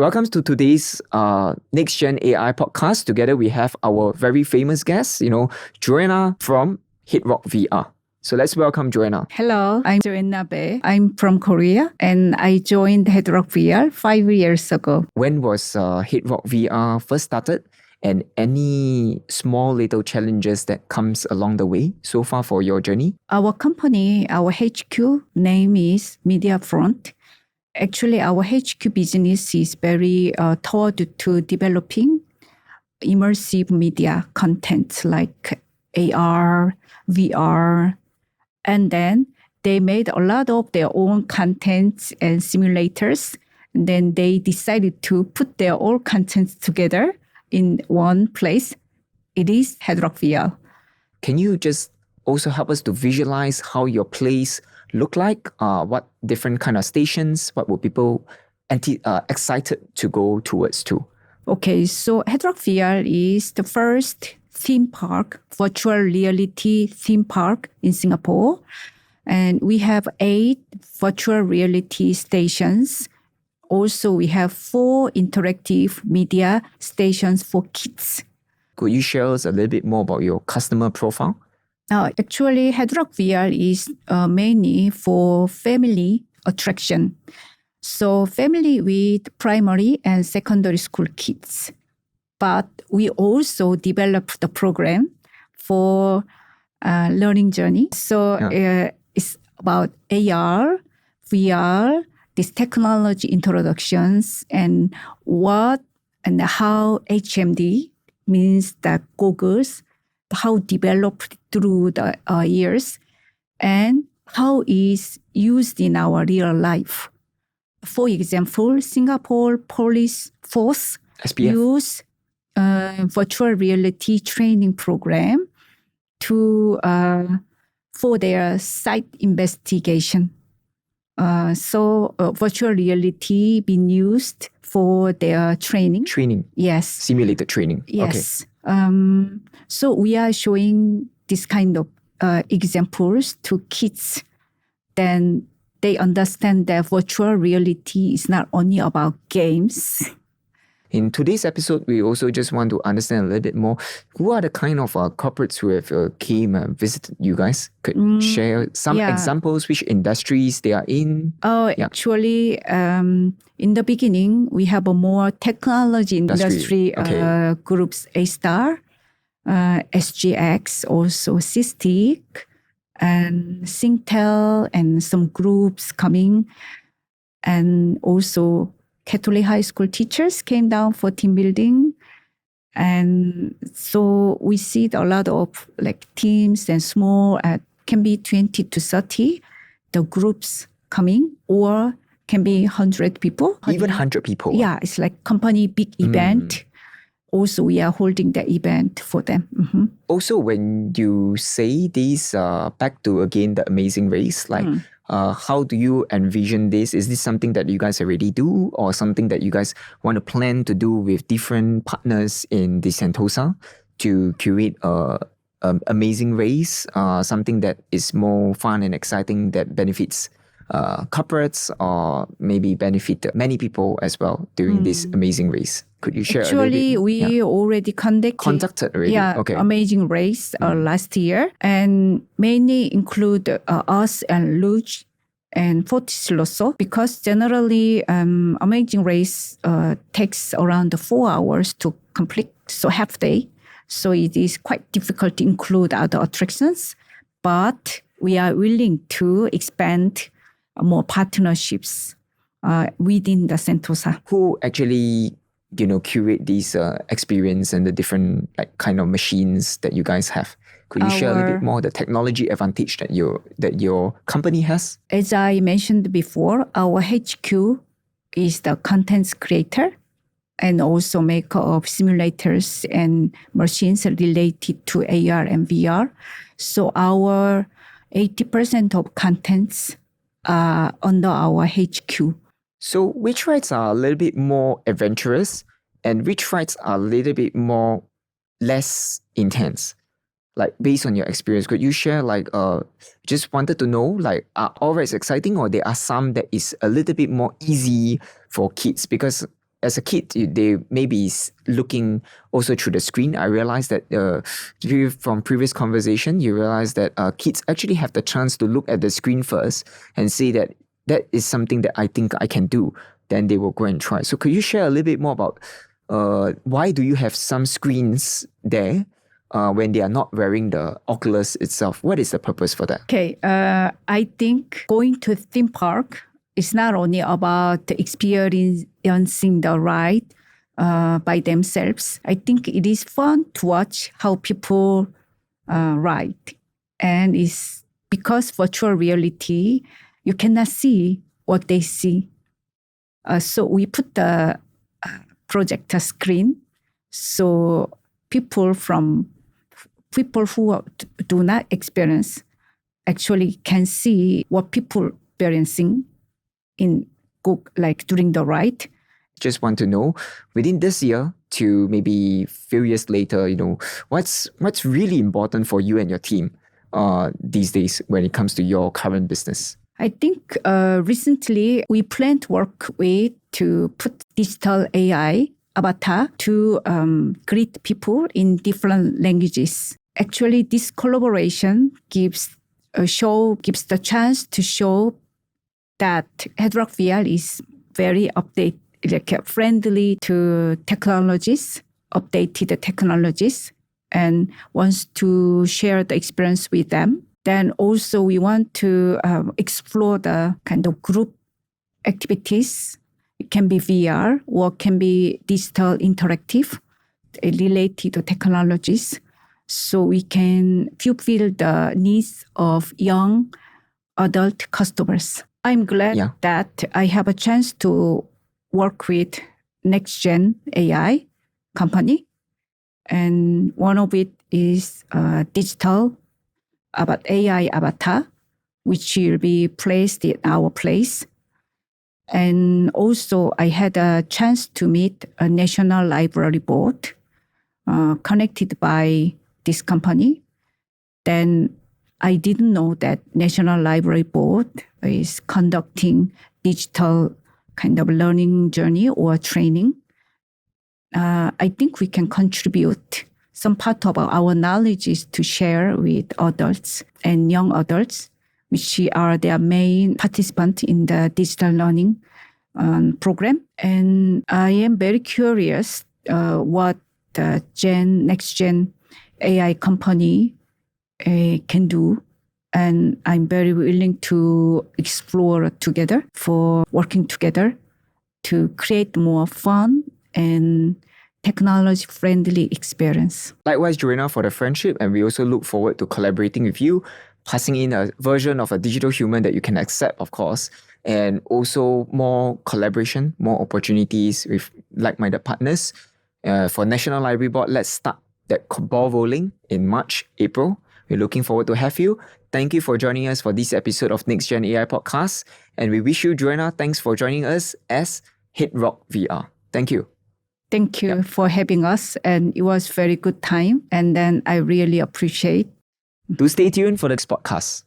Welcome to today's Next Gen AI podcast. Together we have our very famous guest, Joanna from HeadRock VR. So let's welcome Joanna. Hello, I'm Joanna. I'm from Korea and I joined HeadRock VR 5 years ago. When was HeadRock VR first started? And any small little challenges that comes along the way so far for your journey? Our company, our HQ name is MediaFront. Actually, our HQ business is very toward to developing immersive media content like AR, VR, and then they made a lot of their own contents and simulators. And then they decided to put their own contents together in one place. It is HeadRock VR. Can you just also help us to visualize how your place look like? What different kind of stations? What were people excited to go towards to? Okay, so HeadRock VR is the first theme park, virtual reality theme park in Singapore. And we have 8 virtual reality stations. Also, we have 4 interactive media stations for kids. Could you share us a little bit more about your customer profile? Actually, HeadRock VR is mainly for family attraction. So family with primary and secondary school kids. But we also developed the program for learning journey. So it's about AR, VR, these technology introductions and what and how HMD means the goggles, how developed through the years and how is used in our real life. For example, Singapore Police Force SPF. use virtual reality training program to for their site investigation. So virtual reality being used for their training. Training. Yes. Simulated training. Yes. Okay. So we are showing this kind of examples to kids. Then they understand that virtual reality is not only about games. In today's episode, we also just want to understand a little bit more. Who are the kind of corporates who have came and visited you guys? Could share some examples, which industries they are in? Actually, in the beginning, we have a more technology industry groups, A-Star, SGX, also Systic, and Singtel, and some groups coming, and also Catholic high school teachers came down for team building. And so we see a lot of like teams and small, can be 20 to 30, the groups coming, or can be 100 people. Even 100 people? Yeah, it's like company big event. Also, we are holding the event for them. Mm-hmm. Also, when you say this, back to again the amazing race, like how do you envision this? Is this something that you guys already do or something that you guys want to plan to do with different partners in the Sentosa to curate amazing race, something that is more fun and exciting that benefits corporates or maybe benefit many people as well during this amazing race? Could you share Actually, a little bit? we already conducted already? Okay. Amazing race last year, and mainly include us and Luge and Fortis Losso, because generally amazing race takes around 4 hours to complete, so half day. So it is quite difficult to include other attractions, but we are willing to expand more partnerships within the Sentosa. Who actually curate these experience and the different kind of machines that you guys have? Could you share a little bit more the technology advantage that your company has? As I mentioned before, our HQ is the content creator and also maker of simulators and machines related to AR and VR. So our 80% of contents are under our HQ. So which rides are a little bit more adventurous and which rides are a little bit more less intense? Like based on your experience, could you share just wanted to know are all rides exciting or there are some that is a little bit more easy for kids? Because as a kid, they may be looking also through the screen. I realized that from previous conversation, you realize that kids actually have the chance to look at the screen first and say that is something that I think I can do. Then they will go and try. So could you share a little bit more about why do you have some screens there when they are not wearing the Oculus itself? What is the purpose for that? Okay, I think going to a theme park is not only about experiencing the ride by themselves. I think it is fun to watch how people ride. And it's because virtual reality, you cannot see what they see. So we put the projector screen so people who do not experience actually can see what people experiencing during the ride. Just want to know, within this year to maybe a few years later, what's really important for you and your team these days when it comes to your current business? I think recently we plan to work with to put digital AI avatar to greet people in different languages. Actually, this collaboration gives the chance to show that HeadRock VR is very friendly to updated technologies, and wants to share the experience with them. Then also we want to explore the kind of group activities. It can be VR or can be digital interactive related to technologies. So we can fulfill the needs of young adult customers. I'm glad that I have a chance to work with next gen AI company. And one of it is digital about AI avatar, which will be placed in our place. And also I had a chance to meet a National Library Board connected by this company. Then I didn't know that National Library Board is conducting digital kind of learning journey or training. I think we can contribute some part of our knowledge is to share with adults and young adults, which are their main participants in the digital learning program. And I am very curious what the next gen AI company can do. And I'm very willing to explore together for working together to create more fun and technology-friendly experience. Likewise, Joanna, for the friendship, and we also look forward to collaborating with you, passing in a version of a digital human that you can accept, of course, and also more collaboration, more opportunities with like-minded partners. For National Library Board, let's start that ball rolling in March, April. We're looking forward to have you. Thank you for joining us for this episode of Next Gen AI Podcast. And we wish you, Joanna, thanks for joining us as HeadRock VR. Thank you. Thank you for having us. And it was very good time. And then I really appreciate. Do stay tuned for the next podcast.